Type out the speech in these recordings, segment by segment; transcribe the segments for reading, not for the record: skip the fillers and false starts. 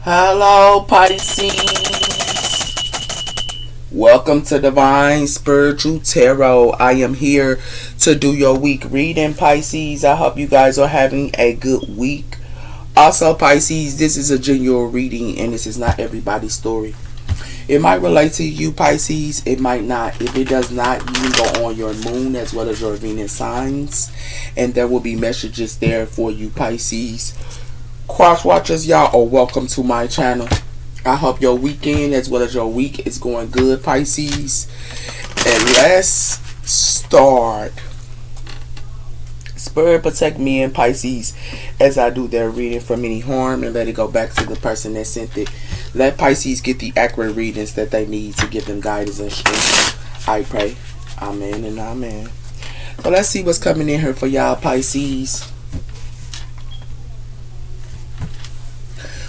Hello, Pisces. Welcome to Divine Spiritual Tarot. I am here to do your week reading, Pisces. I hope you guys are having a good week. Also, Pisces, this is a general reading and this is not everybody's story. It might relate to you, Pisces. It might not. If it does not, you can go on your moon as well as your Venus signs, and there will be messages there for you, Pisces. Cross watchers, y'all are welcome to my channel. I hope your weekend as well as your week is going good, Pisces. And let's start. Spirit protect me and Pisces as I do their reading from any harm, and let it go back to the person that sent it. Let Pisces get the accurate readings that they need to give them guidance and strength. I pray. Amen and amen. So let's see what's coming in here for y'all, Pisces.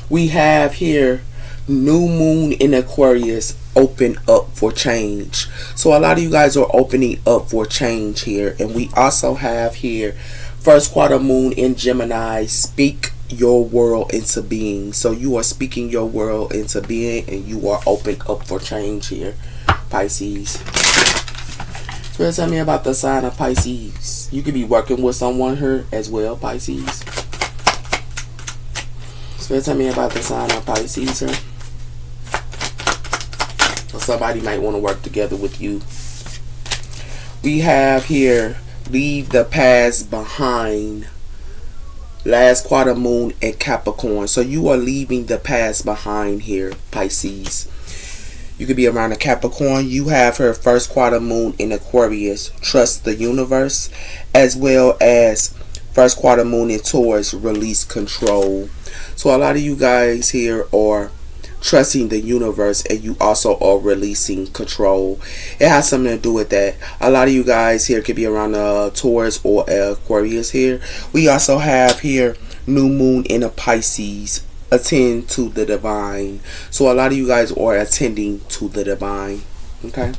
We have here new moon in Aquarius, open up for change. So a lot of you guys are opening up for change here. And we also have here first quarter moon in Gemini, speak your world into being. So you are speaking your world into being and you are open up for change here, Pisces. So tell me about the sign of Pisces. You could be working with someone here as well, Pisces. So tell me about the sign of Pisces here. Or somebody might want to work together with you. We have here, leave the past behind. Last quarter moon in Capricorn. So you are leaving the past behind here, Pisces. You could be around a Capricorn. You have her first quarter moon in Aquarius, trust the universe, as well as first quarter moon in Taurus, release control. So a lot of you guys here are trusting the universe and you also are releasing control. It has something to do with that. A lot of you guys here could be around Taurus or Aquarius here. We also have here new moon in a Pisces, attend to the divine. So a lot of you guys are attending to the divine. Okay.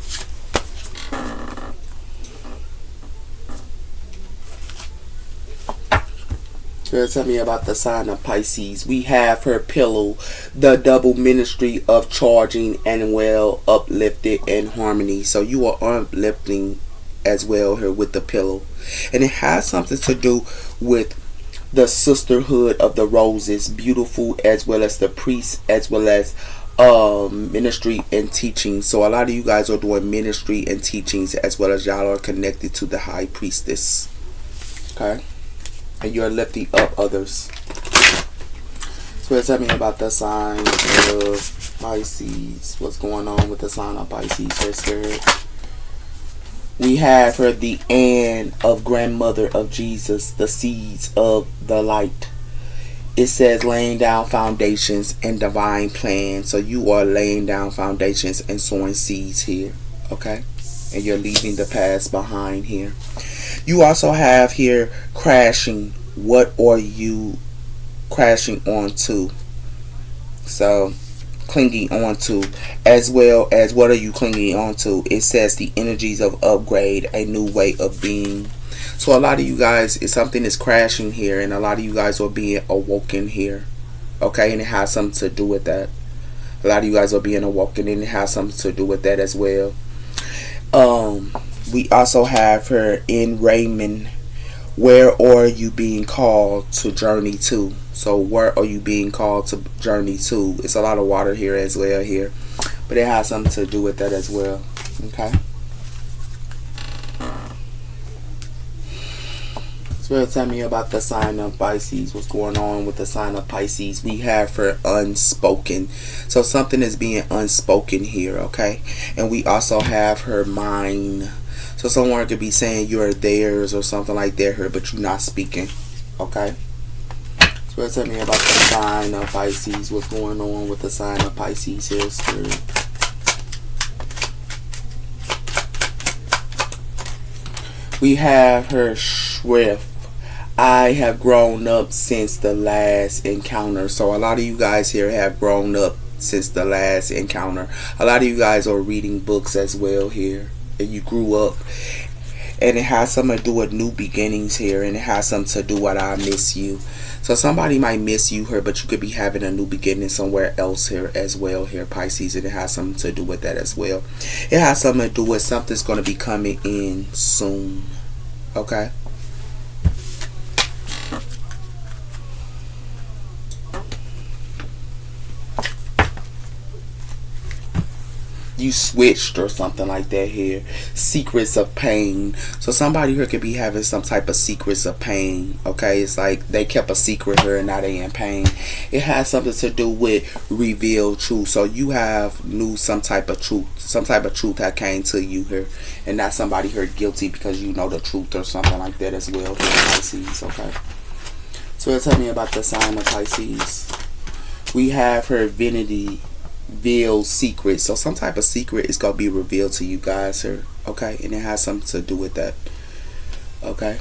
Tell me about the sign of Pisces. We have her pillow, the double ministry of charging and well uplifted and harmony. So you are uplifting as well here with the pillow. And it has something to do with the sisterhood of the roses, beautiful, as well as the priest, as well as ministry and teaching. So a lot of you guys are doing ministry and teachings as well as y'all are connected to the high priestess. Okay. And you're lifting up others. So tell me about the sign of Pisces. What's going on with the sign of Pisces here, Spirit? We have her the Anne of grandmother of Jesus, the seeds of the light. It says laying down foundations and divine plan. So you are laying down foundations and sowing seeds here. Okay? And you're leaving the past behind here. You also have here crashing. What are you crashing onto? So clinging onto, as well as what are you clinging onto? It says the energies of upgrade, a new way of being. So a lot of you guys, something is crashing here, and a lot of you guys are being awoken here. Okay, and it has something to do with that. A lot of you guys are being awoken, and it has something to do with that as well. We also have her in Raymond. Where are you being called to journey to? So where are you being called to journey to? It's a lot of water here as well here. But it has something to do with that as well. Okay. So tell me about the sign of Pisces. What's going on with the sign of Pisces? We have her unspoken. So something is being unspoken here, okay? And we also have her mind. So someone could be saying you're theirs or something like that here, but you're not speaking, okay? So tell me about the sign of Pisces. What's going on with the sign of Pisces here, Spirit? We have her shrift. I have grown up since the last encounter. So a lot of you guys here have grown up since the last encounter. A lot of you guys are reading books as well here. And you grew up And it has something to do with new beginnings here, and it has something to do with I miss you. So somebody might miss you here, but you could be having a new beginning somewhere else here as well here, Pisces, and it has something to do with that as well. It has something to do with something's going to be coming in soon. Okay. You switched or something like that here. Secrets of pain. So somebody here could be having some type of secrets of pain. Okay, it's like they kept a secret here and now they in pain. It has something to do with revealed truth. So you have knew some type of truth. Some type of truth that came to you here, and not somebody here guilty because you know the truth or something like that as well. Pisces. Okay. So tell me about the sign of Pisces. We have her divinity reveal secret. So some type of secret is gonna be revealed to you guys here. Okay, and it has something to do with that. Okay.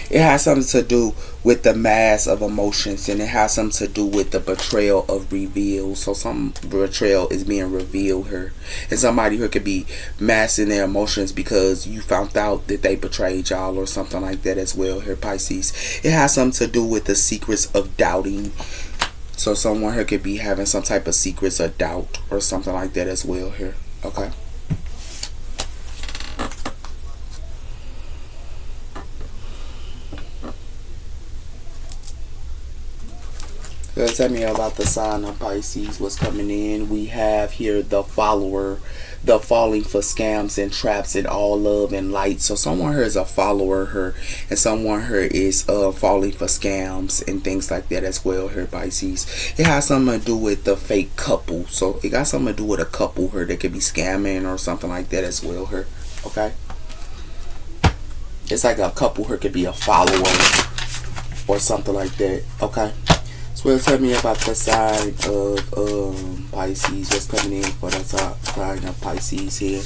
It has something to do with the mass of emotions, and it has something to do with the betrayal of reveal. So some betrayal is being revealed here, and somebody here could be massing their emotions because you found out that they betrayed y'all or something like that as well here, Pisces. It has something to do with the secrets of doubting. So someone here could be having some type of secrets of doubt or something like that as well here. Okay. So tell me about the sign of Pisces, what's coming in. We have here the follower, the falling for scams and traps and all love and light. So someone here is a follower here, and someone here is falling for scams and things like that as well here, Pisces. It has something to do with the fake couple. So it got something to do with a couple here that could be scamming or something like that as well here. Okay. It's like a couple here could be a follower or something like that. Okay. So tell me about the sign of Pisces. What's coming in for the sign of Pisces here?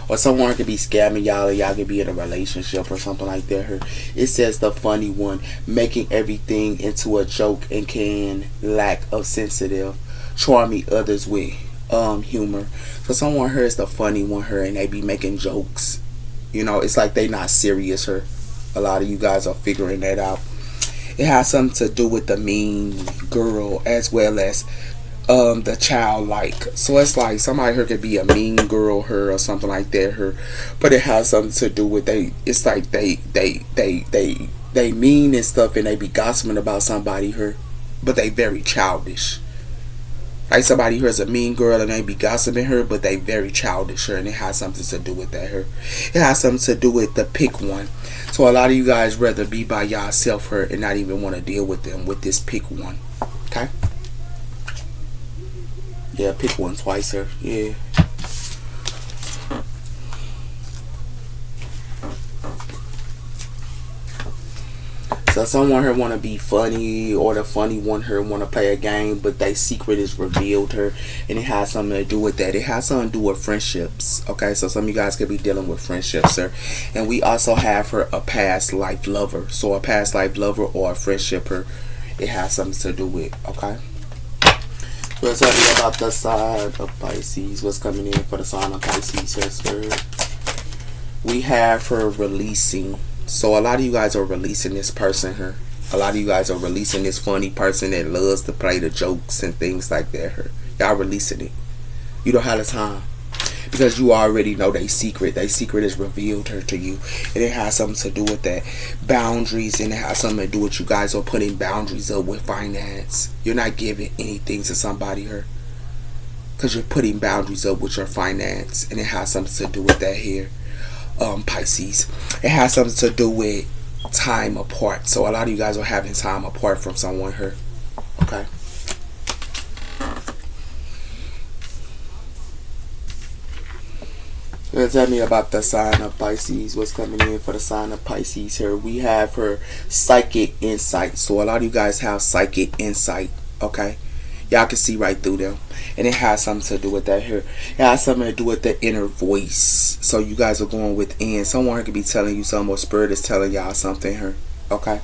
Or someone could be scamming y'all, or y'all could be in a relationship or something like that here. It says the funny one, making everything into a joke and can lack of sensitive, charming others with humor. So someone here is the funny one here, and they be making jokes. You know, it's like they not serious here. A lot of you guys are figuring that out. It has something to do with the mean girl as well as the childlike. So it's like somebody here could be a mean girl here or something like that here, but it has something to do with they. It's like they mean and stuff, and they be gossiping about somebody here, but they very childish. Like somebody here is a mean girl and they be gossiping her, but they very childish her, and it has something to do with that here. It has something to do with the pick one. So a lot of you guys rather be by yourself here and not even want to deal with them with this pick one. Okay? Yeah, pick one twice here. Yeah. So someone here want to be funny, or the funny one here want to play a game, but their secret is revealed here, and it has something to do with that. It has something to do with friendships. Okay, so some of you guys could be dealing with friendships here, and we also have her a past life lover. So a past life lover or a friendship here, it has something to do with. Okay. So let's talk about the sign of Pisces. What's coming in for the sign of Pisces here, Spirit? We have her releasing. So a lot of you guys are releasing this person here. A lot of you guys are releasing this funny person that loves to play the jokes and things like that here. Y'all releasing it. You don't have the time, because you already know their secret. Their secret is revealed here to you, and it has something to do with that boundaries, and it has something to do with you guys are putting boundaries up with finance. You're not giving anything to somebody here because you're putting boundaries up with your finance, and it has something to do with that here. Pisces. It has something to do with time apart. So a lot of you guys are having time apart from someone here. Okay. Tell me about the sign of Pisces. What's coming in for the sign of Pisces here? We have her psychic insight. So a lot of you guys have psychic insight. Okay. Y'all can see right through them, and it has something to do with that here. It has something to do with the inner voice. So you guys are going within. Someone could be telling you something, or spirit is telling y'all something here. Okay.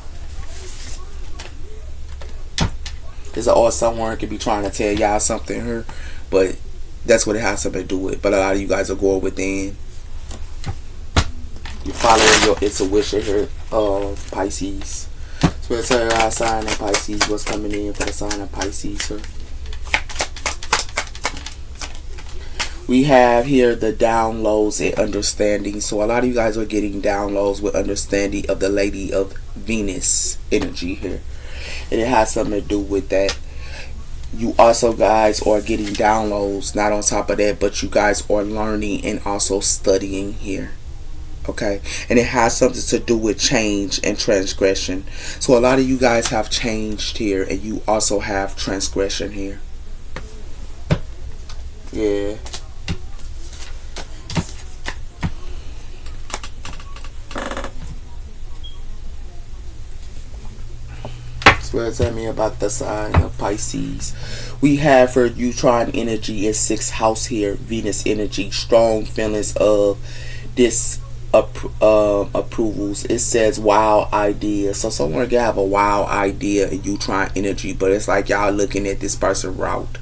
Or someone could be trying to tell y'all something here, but that's what it has something to do with. But a lot of you guys are going within. following your intuition here, Pisces. So let's tell you our sign of Pisces, what's coming in for the sign of Pisces here. We have here the downloads and understanding. So a lot of you guys are getting downloads with understanding of the Lady of Venus energy here. And it has something to do with that. You also guys are getting downloads. Not on top of that, but you guys are learning and also studying here. Okay, and it has something to do with change and transgression. So a lot of you guys have changed here, and you also have transgression here. Yeah. So tell me about the sign of Pisces. We have for you trying energy in 6th house here, Venus energy, strong feelings of this approvals. It says wild idea. So someone can have a wild idea and you trying energy, but it's like y'all looking at this person route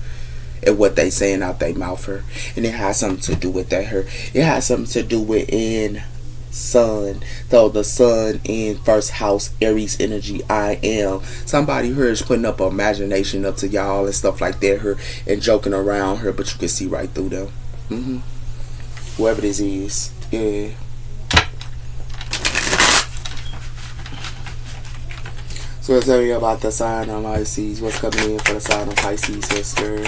and what they saying out their mouth her, and it has something to do with that her. It has something to do with in sun. So the sun in 1st house, Aries energy. I am somebody here is putting up imagination up to y'all and stuff like that her, and joking around her, but you can see right through them. Whoever this is. Yeah. So let's tell you about the sign of Pisces. What's coming in for the sign of Pisces, sister?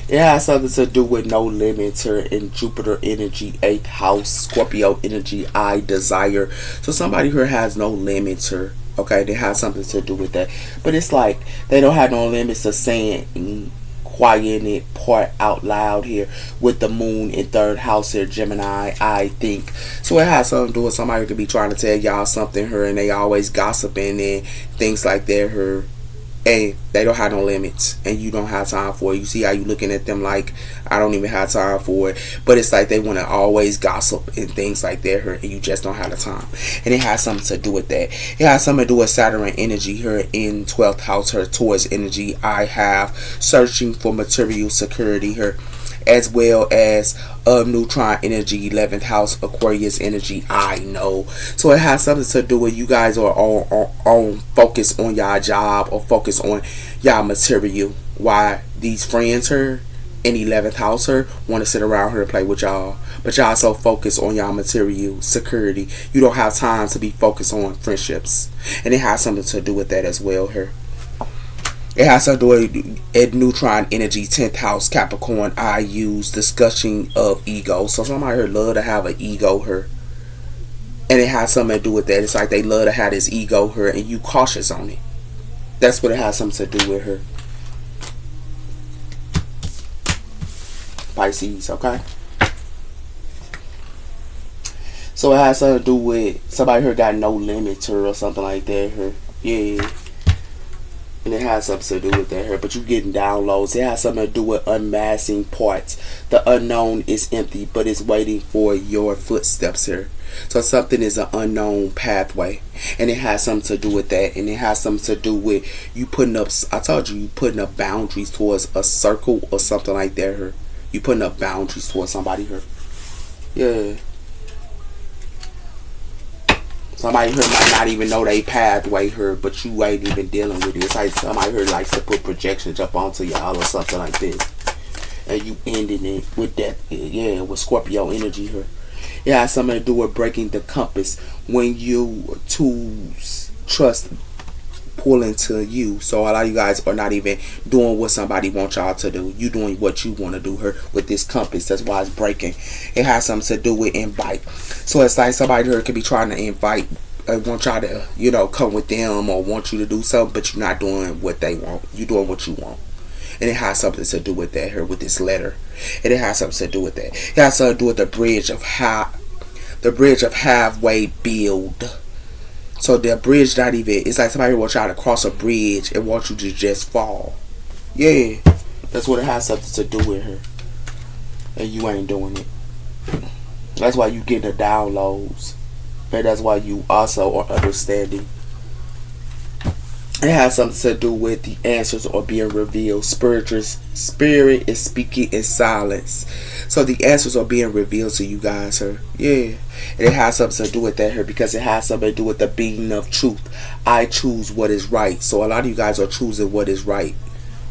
It has something to do with no limiter in Jupiter energy, 8th house, Scorpio energy, I desire. So somebody here has no limiter. Okay, they have something to do with that. But it's like they don't have no limits to saying quiet it part out loud here with the moon in 3rd house here, Gemini, I think. So it has something to do with somebody could be trying to tell y'all something here, and they always gossiping and things like that here. And they don't have no limits, and you don't have time for it. You see how you looking at them like I don't even have time for it, but it's like they want to always gossip and things like that here, and you just don't have the time. And it has something to do with that. It has something to do with Saturn energy here in 12th house here, Taurus energy. I have searching for material security here, as well as neutron energy, 11th house, Aquarius energy. I know. So it has something to do with you guys are on focus on y'all job or focus on y'all material. Why these friends here in 11th house here want to sit around here and play with y'all, but y'all so focused on y'all material security, you don't have time to be focused on friendships. And it has something to do with that as well here. It has to do with neutron energy, 10th house, Capricorn. I use discussion of ego. So somebody here love to have an ego here, and it has something to do with that. It's like they love to have this ego here, and you cautious on it. That's what it has something to do with her. Pisces, okay? So it has something to do with somebody here got no limits or something like that here. Yeah. And it has something to do with that here, but you getting downloads. It has something to do with unmasking parts. The unknown is empty, but it's waiting for your footsteps here. So something is an unknown pathway, and it has something to do with that. And it has something to do with you putting up, I told you, you putting up boundaries towards a circle or something like that here. You putting up boundaries towards somebody here. Yeah. Somebody here might not even know they pathway here, but you ain't even dealing with it. It's like somebody here likes to put projections up onto y'all or something like this, and you ending it with that. Yeah, with Scorpio energy here. It has something to do with breaking the compass when you tools trust pull into you. So a lot of you guys are not even doing what somebody wants y'all to do. You doing what you want to do here with this compass. That's why it's breaking. It has something to do with invite. So it's like somebody here could be trying to invite, want y'all to, you know, come with them or want you to do something, but you're not doing what they want. You doing what you want. And it has something to do with that here with this letter. And it has something to do with that. It has something to do with the bridge of halfway build. So the bridge not even, it's like somebody wants y'all to cross a bridge and want you to just fall. Yeah. That's what it has something to do with her. And you ain't doing it. That's why you get the downloads. And that's why you also are understanding. It has something to do with the answers are being revealed. Spirit is speaking in silence. So the answers are being revealed to you guys here. Yeah. And it has something to do with that here because it has something to do with the being of truth. I choose what is right. So a lot of you guys are choosing what is right.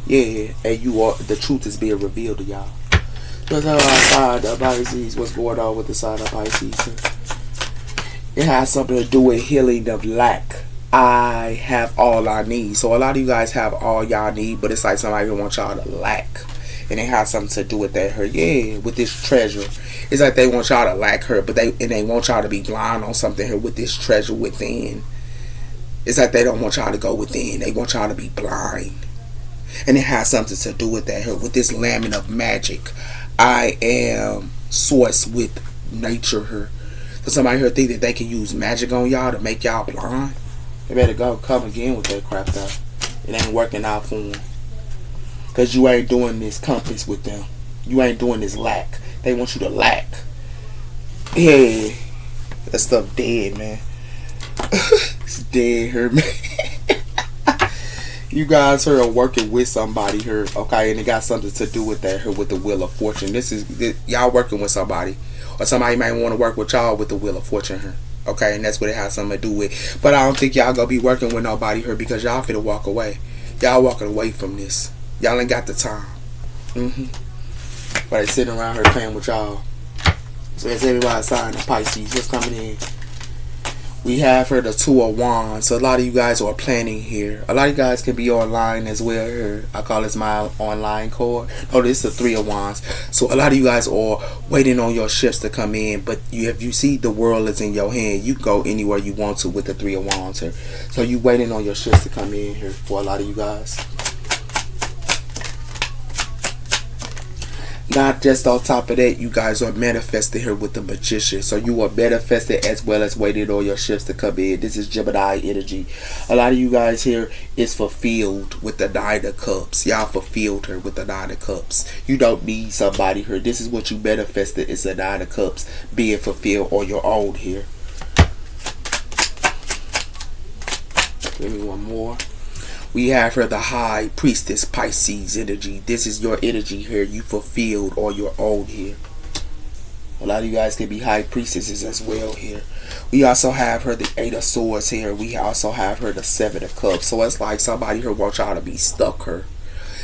Yeah. And the truth is being revealed to y'all. What's up outside of Pisces? What's going on with the side of Pisces here? It has something to do with healing of lack. I have all I need. So a lot of you guys have all y'all need, but it's like somebody who wants y'all to lack. And it has something to do with that her. Yeah, with this treasure. It's like they want y'all to lack her, but they want y'all to be blind on something here with this treasure within. It's like they don't want y'all to go within. They want y'all to be blind. And it has something to do with that here. With this lament of magic. I am source with nature here. So somebody here think that they can use magic on y'all to make y'all blind. They better go come again with that crap though. It ain't working out for them. Because you ain't doing this compass with them. You ain't doing this lack. They want you to lack. Yeah. That stuff dead, man. It's dead here, man. You guys here are working with somebody here, okay? And it got something to do with that here with the Wheel of Fortune. Y'all working with somebody. Or somebody might want to work with y'all with the Wheel of Fortune here. Okay, and that's what it has something to do with. But I don't think y'all gonna be working with nobody here because y'all finna walk away. Y'all walking away from this. Y'all ain't got the time. But they sitting around here playing with y'all. So it's everybody sign the Pisces. What's coming in? We have here the Two of Wands. So a lot of you guys are planning here. A lot of you guys can be online as well here. I call this my online card. No, this is the Three of Wands. So a lot of you guys are waiting on your shifts to come in. But if you see the world is in your hand, you go anywhere you want to with the Three of Wands here. So you waiting on your shifts to come in here for a lot of you guys. Not just on top of that, you guys are manifesting here with the Magician. So you are manifesting as well as waiting on your shifts to come in. This is Gemini energy. A lot of you guys here is fulfilled with the Nine of Cups. Y'all fulfilled her with the Nine of Cups. You don't need somebody here. This is what you manifested is the Nine of Cups being fulfilled on your own here. Give me one more. We have here the High Priestess Pisces energy. This is your energy here. You fulfilled on your own here. A lot of you guys can be High Priestesses as well here. We also have her the Eight of Swords here. We also have her the Seven of Cups. So it's like somebody here wants y'all to be stuck her.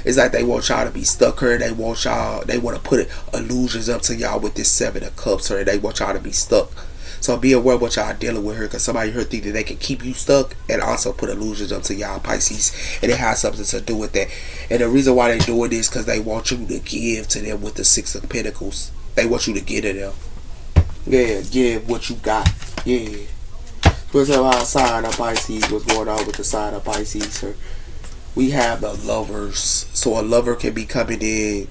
It's like they want y'all to be stuck her. They want to put illusions up to y'all with this Seven of Cups her. They want y'all to be stuck. So be aware what y'all dealing with her, because somebody here think that they can keep you stuck and also put illusions up to y'all Pisces, and it has something to do with that. And the reason why they do it is because they want you to give to them with the Six of Pentacles. They want you to give to them. Yeah, give what you got. Yeah. What's up outside of Pisces? What's going on with the side of Pisces here? We have the Lovers. So a lover can be coming in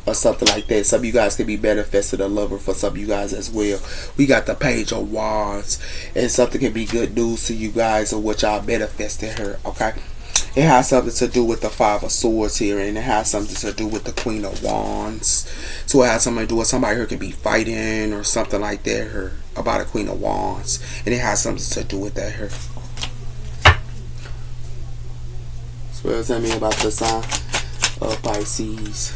or something like that. Some of you guys can be manifesting a lover for some of you guys as well. We got the Page of Wands, and something can be good news to you guys or what y'all manifesting here. Okay, it has something to do with the Five of Swords here, and it has something to do with the Queen of Wands. So it has something to do with somebody here could be fighting or something like that here about a Queen of Wands, and it has something to do with that here. So tell me about the sign of Pisces.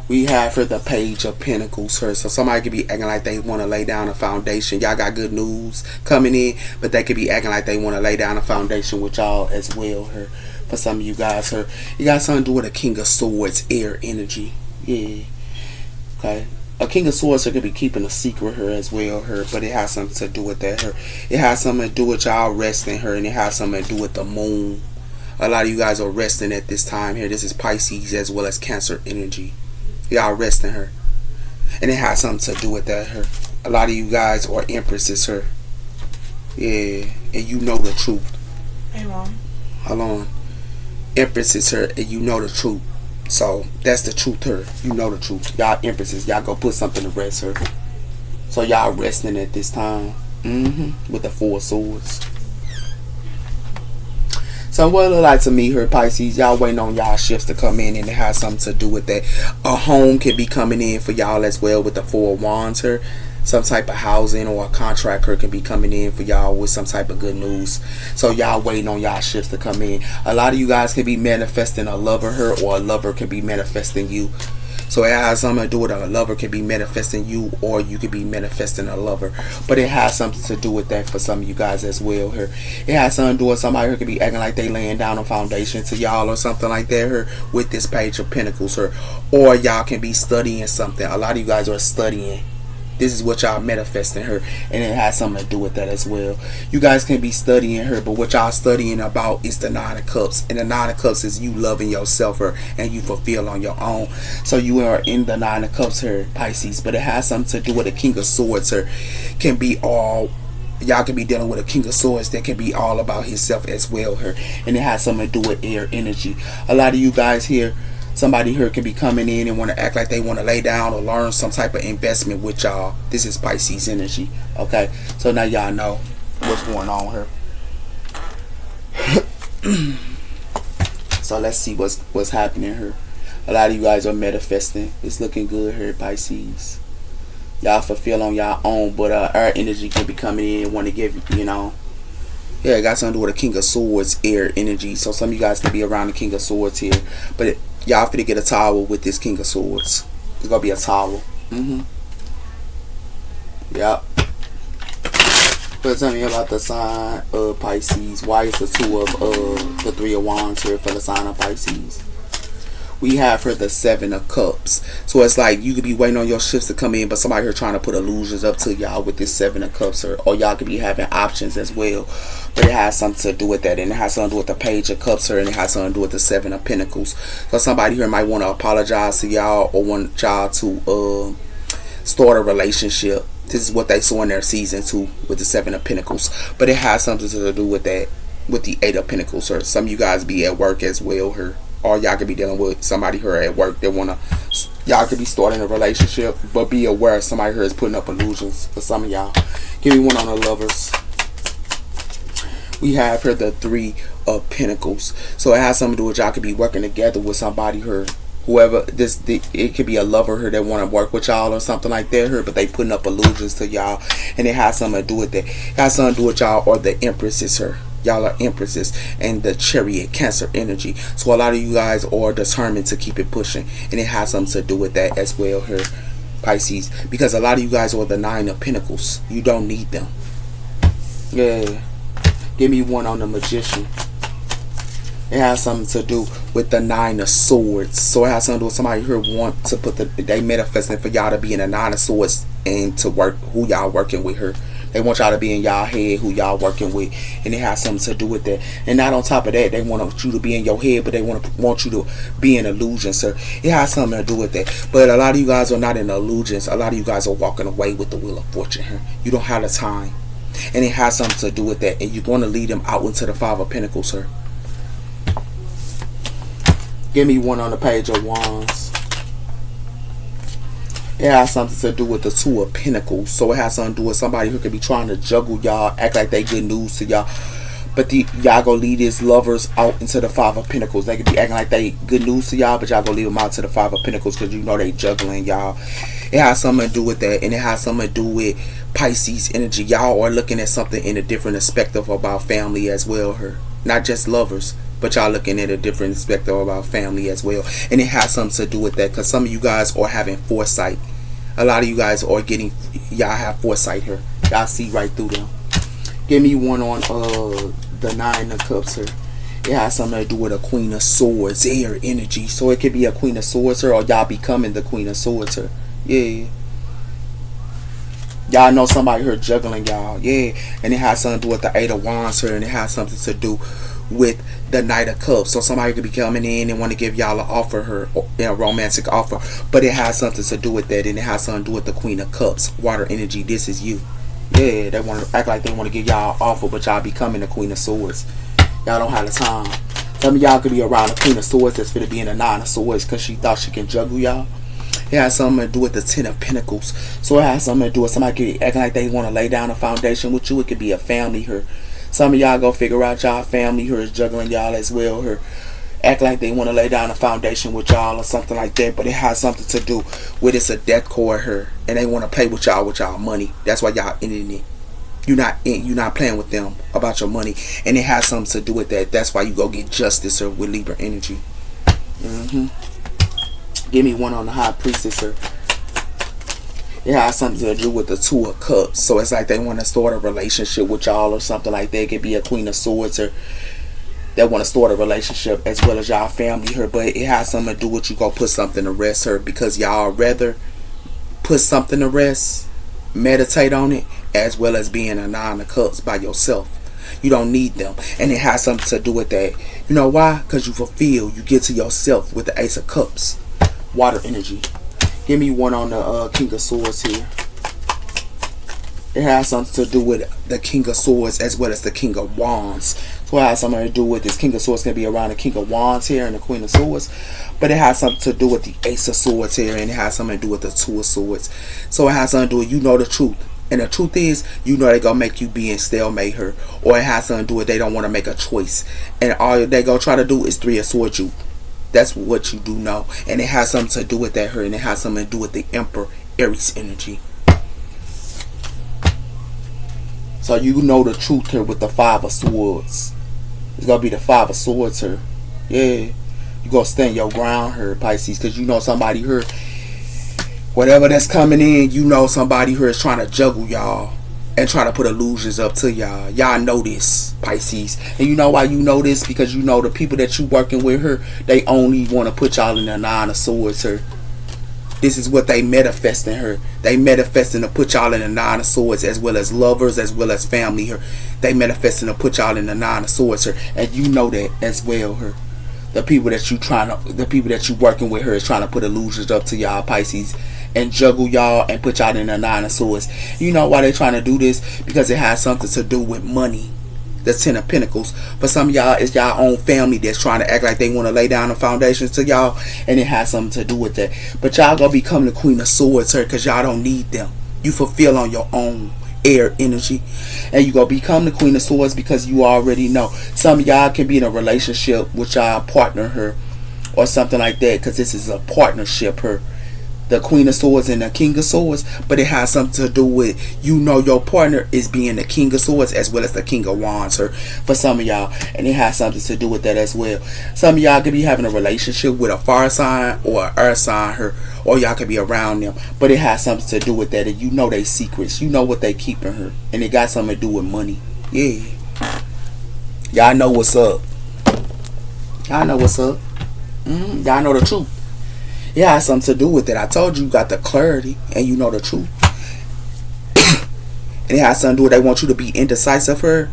We have her the Page of Pentacles here. So somebody could be acting like they want to lay down a foundation. Y'all got good news coming in, but they could be acting like they want to lay down a foundation with y'all as well here. For some of you guys here, you got something to do with a King of Swords, air energy. Yeah. Okay. A King of Swords could be keeping a secret here as well here, but it has something to do with that here. It has something to do with y'all resting her, and it has something to do with the moon. A lot of you guys are resting at this time here. This is Pisces as well as Cancer energy. Y'all resting her, and it has something to do with that her. A lot of you guys are empresses her. Yeah, and you know the truth. Hey, Mom. Hold on. Empresses her, and you know the truth. So that's the truth her. You know the truth. Y'all empresses. Y'all go put something to rest her. So y'all resting at this time. With the Four of Swords. So what it look like to me here, Pisces, y'all waiting on y'all shifts to come in, and it has something to do with that. A home can be coming in for y'all as well with the Four of Wands here. Some type of housing or a contract her can be coming in for y'all with some type of good news. So y'all waiting on y'all shifts to come in. A lot of you guys can be manifesting a lover her, or a lover can be manifesting you. So it has something to do with a lover can be manifesting you, or you could be manifesting a lover. But it has something to do with that for some of you guys as well here. It has something to do with somebody who could be acting like they laying down a foundation to y'all or something like that here with this Page of Pentacles here. Or y'all can be studying something. A lot of you guys are studying. This is what y'all manifesting her, and it has something to do with that as well. You guys can be studying her, but what y'all studying about is the Nine of Cups, and the Nine of Cups is you loving yourself her, and you fulfill on your own. So you are in the Nine of Cups here, Pisces, but it has something to do with the King of Swords her. Can be all, y'all can be dealing with a King of Swords that can be all about himself as well her, and it has something to do with air energy. A lot of you guys here, somebody here can be coming in and want to act like they want to lay down or learn some type of investment with y'all. This is Pisces energy. Okay, so now y'all know what's going on here. So let's see what's happening here. A lot of you guys are manifesting. It's looking good here, Pisces. Y'all fulfill on y'all own, but our energy can be coming in and want to give, you know. Yeah, it got something to do with the King of Swords, air energy. So some of you guys can be around the King of Swords here, but y'all finna get a towel with this King of Swords. It's gonna be a towel. Yep. But tell me about the sign of Pisces. Why is the two of the Three of Wands here for the sign of Pisces? We have here the Seven of Cups. So it's like you could be waiting on your shifts to come in, but somebody here trying to put illusions up to y'all with this Seven of Cups, or y'all could be having options as well. But it has something to do with that, and it has something to do with the Page of Cups here, and it has something to do with the Seven of Pentacles. So somebody here might want to apologize to y'all, or want y'all to start a relationship. This is what they saw in their season 2 with the Seven of Pentacles. But it has something to do with that, with the Eight of Pentacles, or some of you guys be at work as well here. Or y'all could be dealing with somebody here at work that y'all could be starting a relationship, but be aware somebody here is putting up illusions for some of y'all. Give me one on the lovers. We have here the Three of Pentacles. So it has something to do with y'all could be working together with somebody here. Whoever it could be a lover here that want to work with y'all or something like that here, but they putting up illusions to y'all, and it has something to do with that. It has something to do with y'all or the Empresses here. Y'all are Empresses and the Chariot, Cancer energy. So a lot of you guys are determined to keep it pushing, and it has something to do with that as well here, Pisces, because a lot of you guys are the Nine of Pentacles. You don't need them. Yeah. Give me one on the Magician. It has something to do with the Nine of Swords. So it has something to do with somebody here want to put they manifesting for y'all to be in the Nine of Swords and to work who y'all working with her. They want y'all to be in y'all head who y'all working with, and it has something to do with that. And not on top of that, they want you to be in your head, but they want you to be in illusion, sir. It has something to do with that. But a lot of you guys are not in illusions. A lot of you guys are walking away with the Wheel of Fortune here. You don't have the time, and it has something to do with that. And you're going to lead them out into the Five of Pentacles, sir. Give me one on the Page of Wands. It has something to do with the Two of Pentacles. So it has something to do with somebody who could be trying to juggle y'all, act like they good news to y'all, but y'all gonna lead these lovers out into the Five of Pentacles. They could be acting like they good news to y'all, but y'all gonna leave them out to the Five of Pentacles because you know they juggling y'all. It has something to do with that, and it has something to do with Pisces energy. Y'all are looking at something in a different perspective about family as well here. Not just lovers, but y'all looking at a different perspective about family as well. And it has something to do with that because some of you guys are having foresight. A lot of you guys are y'all have foresight here. Y'all see right through them. Give me one on the Nine of Cups here. It has something to do with a Queen of Swords, air energy. So it could be a Queen of Swords here, or y'all becoming the Queen of Swords here. Yeah. Y'all know somebody here juggling y'all. Yeah. And it has something to do with the Eight of Wands here, and it has something to do with the Knight of Cups. So somebody could be coming in and want to give y'all an offer her, a romantic offer, but it has something to do with that, and it has something to do with the Queen of Cups, water energy. This is you. Yeah, they want to act like they want to give y'all an offer, but y'all becoming the Queen of Swords. Y'all don't have the time. Some of y'all could be around the Queen of Swords that's going to be in the Nine of Swords because she thought she can juggle y'all. It has something to do with the Ten of Pentacles. So it has something to do with somebody acting like they want to lay down a foundation with you. It could be a family here. Some of y'all go figure out y'all family here is juggling y'all as well here. act like they want to lay down a foundation with y'all or something like that, but it has something to do with it's a death cord here, and they want to play with y'all money. That's why y'all ending it. You're not playing with them about your money, and it has something to do with that. That's why you go get justice or with Libra energy. Give me one on the High Priestess or it has something to do with the Two of Cups. So it's like they want to start a relationship with y'all or something like that. It could be a Queen of Swords or that want to start a relationship as well as y'all family her. But it has something to do with you go put something to rest her, because y'all rather put something to rest, meditate on it, as well as being a Nine of Cups by yourself. You don't need them, and it has something to do with that. You know why? Because you fulfill, you get to yourself with the Ace of Cups. Water energy. Give me one on the King of Swords here. It has something to do with the King of Swords as well as the King of Wands. So it has something to do with this King of Swords can be around the King of Wands here and the Queen of Swords. But it has something to do with the Ace of Swords here, and it has something to do with the Two of Swords. So it has something to do with you know the truth. And the truth is, you know they gonna make you be in stalemate her. Or it has something to do with they don't want to make a choice. And all they gonna try to do is Three of Swords you. That's what you do know. And it has something to do with that her. And it has something to do with the Emperor Aries energy. So you know the truth here with the Five of Swords. It's gonna be the Five of Swords here. Yeah. You gonna stand your ground here, Pisces. Because you know somebody here, whatever that's coming in, you know somebody here is trying to juggle y'all and try to put illusions up to y'all. Y'all know this, Pisces. And you know why you know this? Because you know the people that you working with her, they only want to put y'all in the Nine of Swords her. This is what they manifesting her. They manifesting to put y'all in the Nine of Swords, as well as lovers, as well as family her. They manifesting to put y'all in the Nine of Swords her. And you know that as well her. The people that you working with her is trying to put illusions up to y'all, Pisces, and juggle y'all and put y'all in the Nine of Swords. You know why they're trying to do this? Because it has something to do with money. The Ten of Pentacles. For some of y'all, it's y'all own family that's trying to act like they want to lay down the foundations to y'all, and it has something to do with that. But y'all gonna become the Queen of Swords her, because y'all don't need them. You fulfill on your own air energy, and you gonna become the Queen of Swords because you already know. Some of y'all can be in a relationship with y'all partner her or something like that, because this is a partnership her. The Queen of Swords and the King of Swords, but it has something to do with you know your partner is being the King of Swords as well as the King of Wands her, for some of y'all, and it has something to do with that as well. Some of y'all could be having a relationship with a fire sign or an earth sign her, or y'all could be around them, but it has something to do with that, and you know they secrets, you know what they keeping her, and it got something to do with money. Yeah, y'all know what's up. Y'all know what's up. Y'all know the truth. It has something to do with it. I told you got the clarity and you know the truth. And it has something to do with they want you to be indecisive her.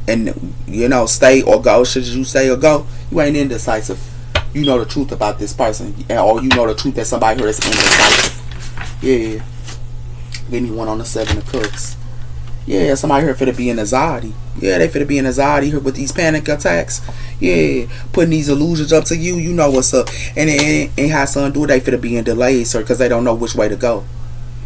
And you know, stay or go. Should you stay or go? You ain't indecisive. You know the truth about this person. Or you know the truth that somebody here is indecisive. Yeah. Give me one on the Seven of Cups. Yeah, somebody here finna be in anxiety. Yeah, they finna be in anxiety here with these panic attacks. Yeah, putting these illusions up to you. You know what's up. And it has something to do with they finna be in delays, sir, because they don't know which way to go.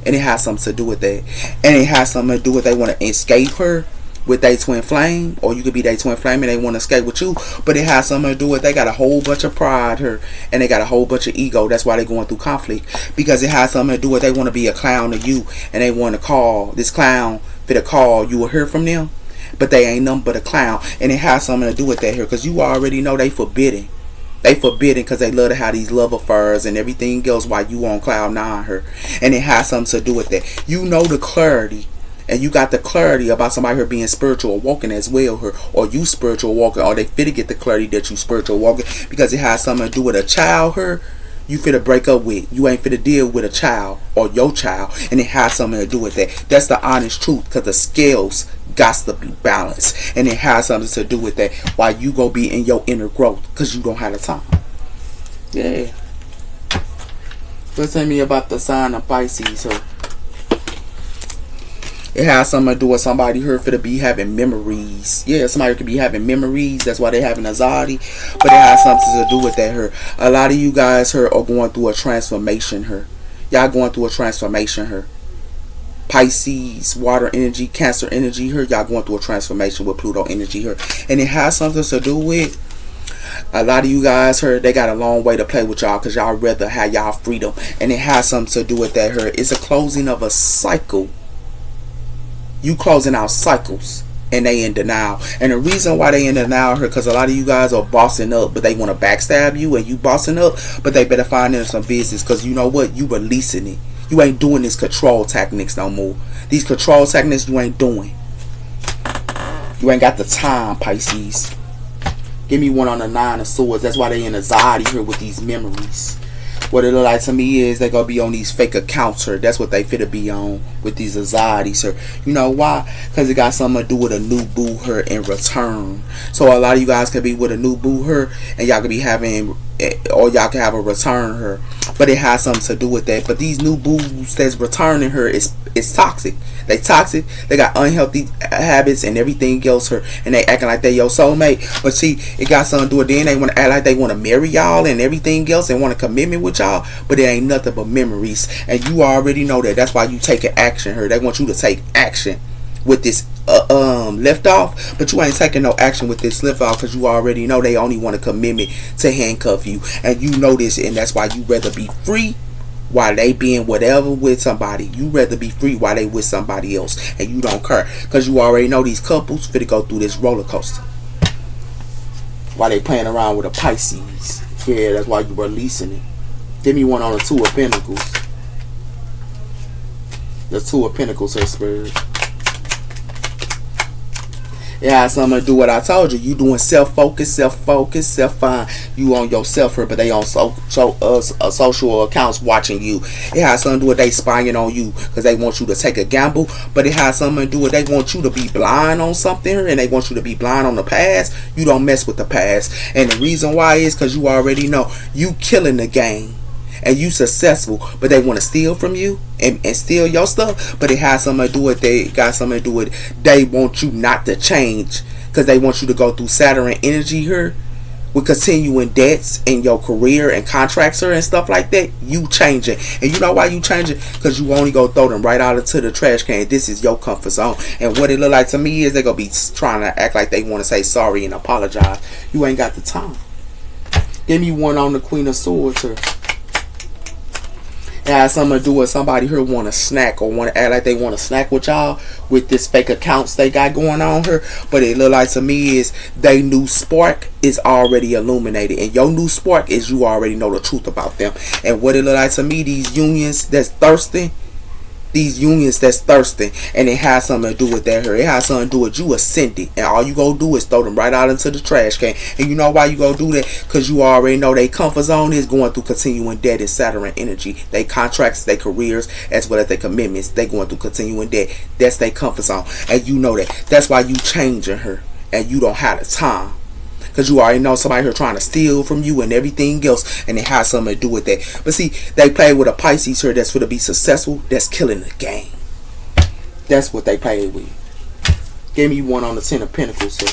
And it has something to do with that. And it has something to do with they want to escape her with their twin flame. Or you could be their twin flame and they want to escape with you. But it has something to do with they got a whole bunch of pride here. And they got a whole bunch of ego. That's why they're going through conflict. Because it has something to do with they want to be a clown to you. And they want to call this clown for the call. You will hear from them. But they ain't nothing but a clown. And it has something to do with that here. Because you already know they forbidden. They forbidden because they love to have these love affairs and everything else while you on cloud nine her. And it has something to do with that. You know the clarity. And you got the clarity about somebody here being spiritual walking as well her. Or you spiritual walking. Or they fit to get the clarity that you spiritual walking. Because it has something to do with a child her. You finna break up with. You ain't finna deal with a child or your child. And it has something to do with that. That's the honest truth. Because the scales got to be balanced. And it has something to do with that. While you go be in your inner growth. Because you don't have the time. Yeah. So tell me about the sign of Pisces. So it has something to do with somebody here for to be having memories. Yeah, somebody could be having memories. That's why they having anxiety. But it has something to do with that here. A lot of you guys here are going through a transformation here. Y'all going through a transformation here. Pisces, water energy, Cancer energy here. Y'all going through a transformation with Pluto energy here. And it has something to do with A lot of you guys heard they got a long way to play with y'all because y'all rather have y'all freedom. And it has something to do with that her. It's a closing of a cycle. You closing out cycles. And they in denial. And the reason why they in denial her, because a lot of you guys are bossing up, but they want to backstab you, and you bossing up, but they better find them some business, because you know what? You releasing it. You ain't doing this control techniques no more. These control techniques you ain't doing. You ain't got the time, Pisces. Give me one on the 9 of Swords. That's why they in anxiety here with these memories. What it look like to me is they gonna be on these fake accounts here. That's what they finna be on with these anxieties here. You know why? Because it got something to do with a new boo her in return. So a lot of you guys could be with a new boo her, and y'all could be having, or y'all can have a return her. But it has something to do with that. But these new boos that's returning her is toxic. They toxic. They got unhealthy habits and everything else her, and they acting like they your soulmate. But see, it got something to do with. Then they want to act like they want to marry y'all and everything else, and want a commitment with y'all. But it ain't nothing but memories, and you already know that. That's why you taking action here. They want you to take action with this lift off, but you ain't taking no action with this lift off, because you already know they only want a commitment to handcuff you, and you know this, and that's why you rather be free while they being whatever with somebody. You rather be free while they with somebody else, and you don't care, because you already know these couples finna go through this roller coaster while they playing around with a Pisces. Yeah, that's why you releasing it. Give me one on the 2 of Pentacles. The 2 of Pentacles, her spirit. It has something to do with what I told you. You doing self-focus, self-find. You on yourself here, but they on social accounts watching you. It has something to do with they spying on you because they want you to take a gamble. But it has something to do with they want you to be blind on something here, and they want you to be blind on the past. You don't mess with the past. And the reason why is because you already know you killing the game. And you successful, but they want to steal from you and steal your stuff. But it has something to do with they want you not to change, because they want you to go through Saturn energy here with continuing debts in your career and contracts here and stuff like that. You changing, and you know why you changing? Because you only go throw them right out into the trash can. This is your comfort zone. And what it look like to me is they gonna be trying to act like they want to say sorry and apologize. You ain't got the time. Give me one on the Queen of Swords here. It has something to do with somebody here want to snack, or want to act like they want to snack with y'all with this fake accounts they got going on here. But it look like to me is they new spark is already illuminated, and your new spark is you already know the truth about them. And what it look like to me, these unions that's thirsty, and it has something to do with that here. It has something to do with you ascending, and all you go do is throw them right out into the trash can. And you know why you go do that? Because you already know their comfort zone is going through continuing debt and Saturn energy. They contracts, their careers, as well as their commitments, they going through continuing debt. That's their comfort zone, and you know that. That's why you changing her, and you don't have the time. Because you already know somebody here trying to steal from you and everything else, and it has something to do with that. But see, they play with a Pisces here that's going to be successful, that's killing the game. That's what they play with. Give me one on the 10 of Pentacles here.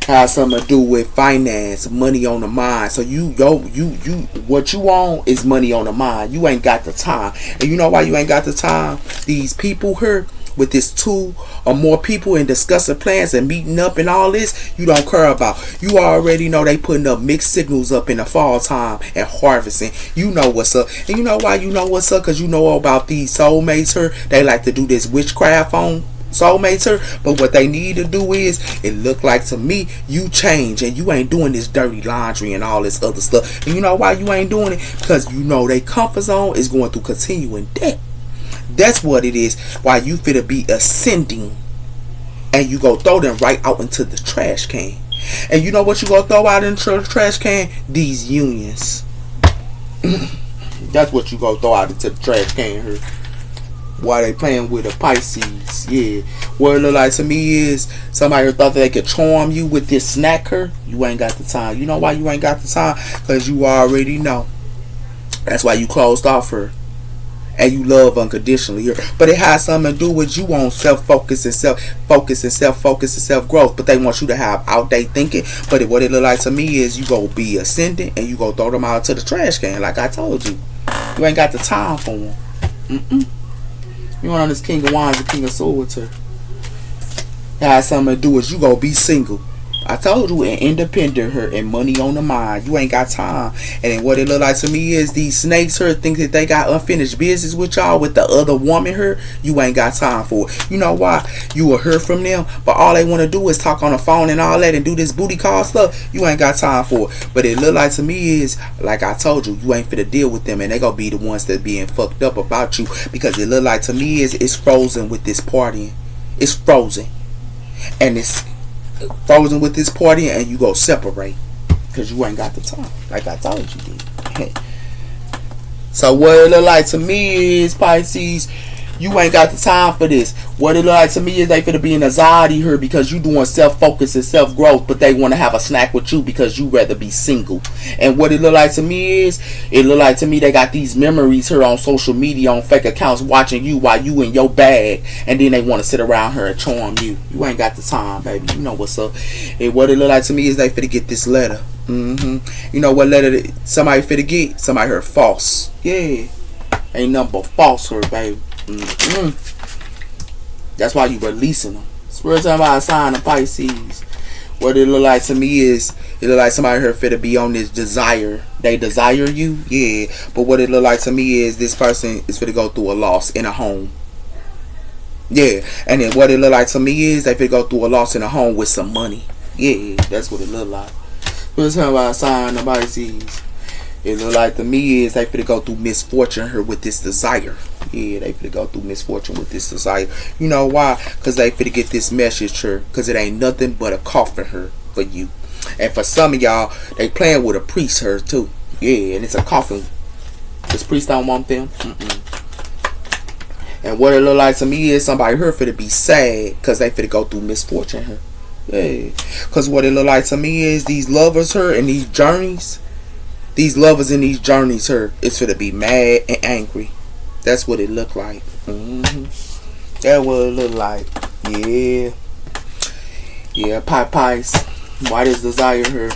Has something to do with finance, money on the mind. So what you want is money on the mind. You ain't got the time. And you know why you ain't got the time? These people here, with this 2 or more people and discussing plans and meeting up and all this, you don't care about. You already know they putting up mixed signals up in the fall time and harvesting. You know what's up. And you know why you know what's up? Because you know about these soulmates here. They like to do this witchcraft on soulmates here. But what they need to do is, it look like to me, you change, and you ain't doing this dirty laundry and all this other stuff. And you know why you ain't doing it? Because you know they comfort zone is going through continuing debt. That's what it is. Why you finna be ascending, and you go throw them right out into the trash can. And you know what you go throw out into the trash can? These unions. That's what you go throw out into the trash can here. Why they playing with a Pisces? Yeah. What it look like to me is somebody thought that they could charm you with this snacker. You ain't got the time. You know why you ain't got the time? Because you already know. That's why you closed off her. And you love unconditionally here. But it has something to do with you on self-focus and self-growth. But they want you to have outdated thinking. But what it look like to me is you go be ascending, and you go throw them out to the trash can, like I told you. You ain't got the time for them. You want on this King of Wands, the King of Swords here. It has something to do with you go be single. I told you, an independent her and money on the mind. You ain't got time. And then what it look like to me is these snakes her think that they got unfinished business with y'all with the other woman her. You ain't got time for it. You know why? You will hear from them, but all they want to do is talk on the phone and all that and do this booty call stuff. You ain't got time for it. But it look like to me is, like I told you, you ain't finna deal with them and they gonna be the ones that being fucked up about you, because it look like to me is it's frozen with this partying. It's frozen. And it's frozen with this party, and you go separate because you ain't got the time, like I told you did. So what it look like to me is, Pisces, you ain't got the time for this. What it look like to me is they finna be in anxiety here because you doing self-focus and self-growth, but they want to have a snack with you because you rather be single. And what it look like to me is, it look like to me they got these memories here on social media on fake accounts watching you while you in your bag, and then they want to sit around here and charm you. You ain't got the time, baby. You know what's up. And what it look like to me is they finna get this letter. You know what letter somebody finna get? Somebody heard false. Yeah. Ain't nothing but false here, baby. That's why you releasing them. We're talking about a sign of Pisces. What it look like to me is, it look like somebody here fit to be on this desire. They desire you, yeah. But what it look like to me is this person is fit to go through a loss in a home. Yeah. And then what it look like to me is they fit to go through a loss in a home with some money. Yeah, that's what it look like. We're talking about a sign of Pisces. It look like to me is they finna go through misfortune here with this desire. Yeah, they finna go through misfortune with this desire. You know why? Because they finna get this message here. Because it ain't nothing but a coffin here for you. And for some of y'all, they playing with a priest here too. Yeah, and it's a coffin. This priest don't want them. And what it look like to me is somebody here finna be sad because they finna go through misfortune here. Yeah. Because what it look like to me is these lovers here and these journeys. These lovers in these journeys here, it's for to be mad and angry. That's what it look like. That's what it look like. Yeah. Yeah, Pisces. Why this desire here?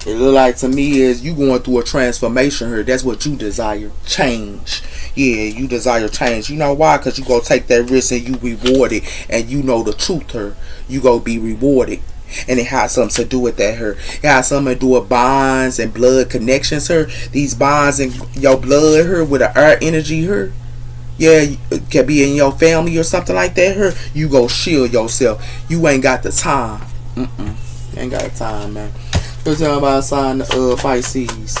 It look like to me is you going through a transformation here. That's what you desire. Change. Yeah, you desire change. You know why? Because you go take that risk and you reward it. And you know the truth here. You go be rewarded. And it has something to do with that her. It has something to do with bonds and blood connections her. These bonds in your blood her with the earth energy her. Yeah, it can be in your family or something like that her. You go shield yourself. You ain't got the time. Ain't got the time, man. Let's talk about a sign of Pisces.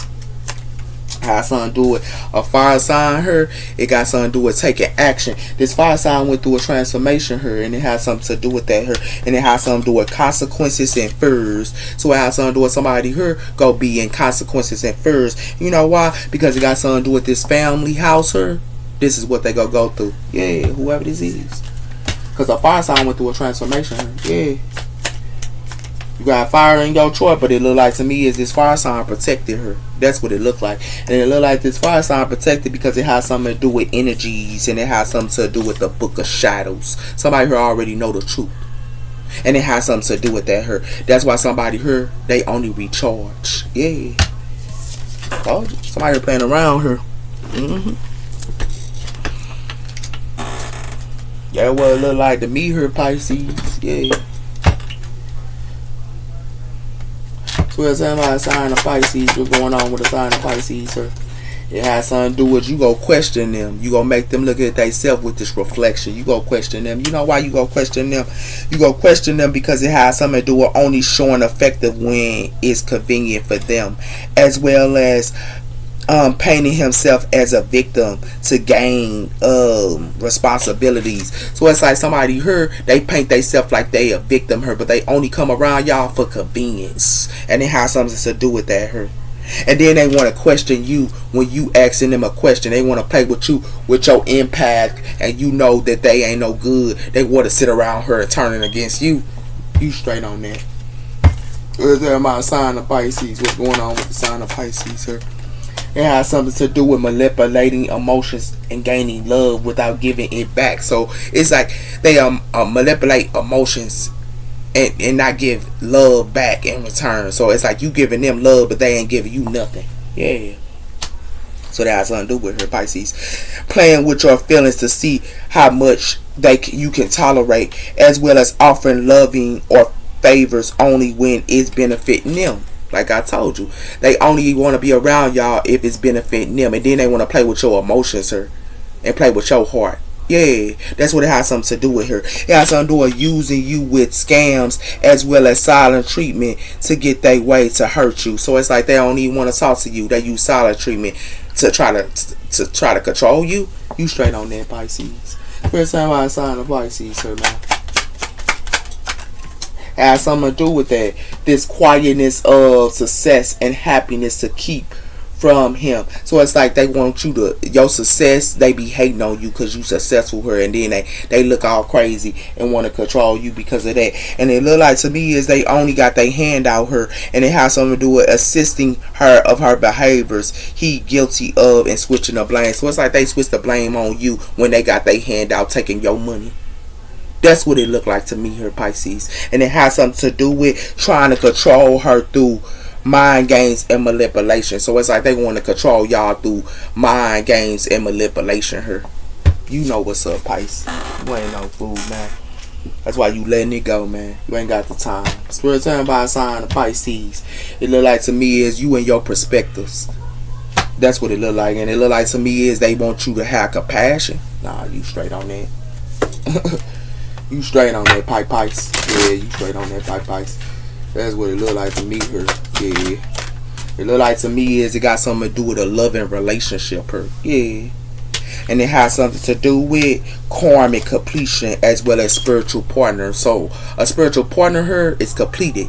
Has something to do with a fire sign her. It got something to do with taking action. This fire sign went through a transformation her, and it has something to do with that her, and it has something to do with consequences and fears. So it has something to do with somebody her go be in consequences and fears. You know why? Because it got something to do with this family house her. This is what they go through. Yeah, whoever this is. Because a fire sign went through a transformation her. Yeah. You got fire in your chart, but it look like to me is this fire sign protected her. That's what it look like. And it look like this fire sign protected because it has something to do with energies, and it has something to do with the book of shadows. Somebody here already know the truth. And it has something to do with that her. That's why somebody here, they only recharge. Yeah. Told you. Somebody here playing around here. Yeah, what it look like to me here, Pisces. Yeah. So we're talking about a sign of Pisces. What's going on with the sign of Pisces, sir? It has something to do with you go question them. You go make them look at themselves with this reflection. You go question them. You know why you go question them? You go question them because it has something to do with only showing effective when it's convenient for them, as well as painting himself as a victim to gain responsibilities. So it's like somebody here, they paint themselves like they a victim here, but they only come around y'all for convenience, and it has something to do with that here. And then they want to question you when you asking them a question. They want to play with you with your impact, and you know that they ain't no good. They want to sit around her turning against you. You straight on that. What's that about sign of Pisces? What's going on with the sign of Pisces here? It has something to do with manipulating emotions and gaining love without giving it back. So it's like they manipulate emotions and not give love back in return. So it's like you giving them love, but they ain't giving you nothing. Yeah. So that has something to do with her, Pisces. Playing with your feelings to see how much you can tolerate, as well as offering loving or favors only when it's benefiting them. Like I told you, they only want to be around y'all if it's benefiting them, and then they want to play with your emotions, her, and play with your heart. Yeah, that's what it has something to do with her. It has something to do with using you with scams as well as silent treatment to get their way to hurt you. So it's like they don't even want to talk to you. They use silent treatment to try to control you. You straight on that, Pisces. First time I signed a Pisces, sir, man. It has something to do with that. This quietness of success and happiness to keep from him. So it's like they want you to, your success, they be hating on you because you successful her, and then they look all crazy and want to control you because of that. And it look like to me is they only got their hand out her, and it has something to do with assisting her of her behaviors he guilty of and switching the blame. So it's like they switch the blame on you when they got their hand out taking your money. That's what it looked like to me, her, Pisces. And it has something to do with trying to control her through mind games and manipulation. So it's like they want to control y'all through mind games and manipulation, her. You know what's up, Pisces. You ain't no fool, man. That's why you letting it go, man. You ain't got the time. Spirit time by a sign of Pisces. It look like to me is you and your perspectives. That's what it look like. And it look like to me is they want you to have compassion. Nah, you straight on that. You straight on that, Pisces. Yeah, you straight on that, Pisces. That's what it look like to me, her. Yeah. It look like to me is it got something to do with a loving relationship, her. Yeah. And it has something to do with karmic completion as well as spiritual partner. So a spiritual partner, her, is completed,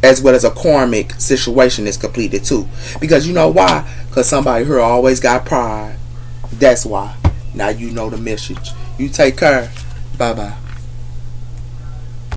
as well as a karmic situation is completed too. Because you know why? Because somebody here always got pride. That's why. Now you know the message. You take care. Bye bye.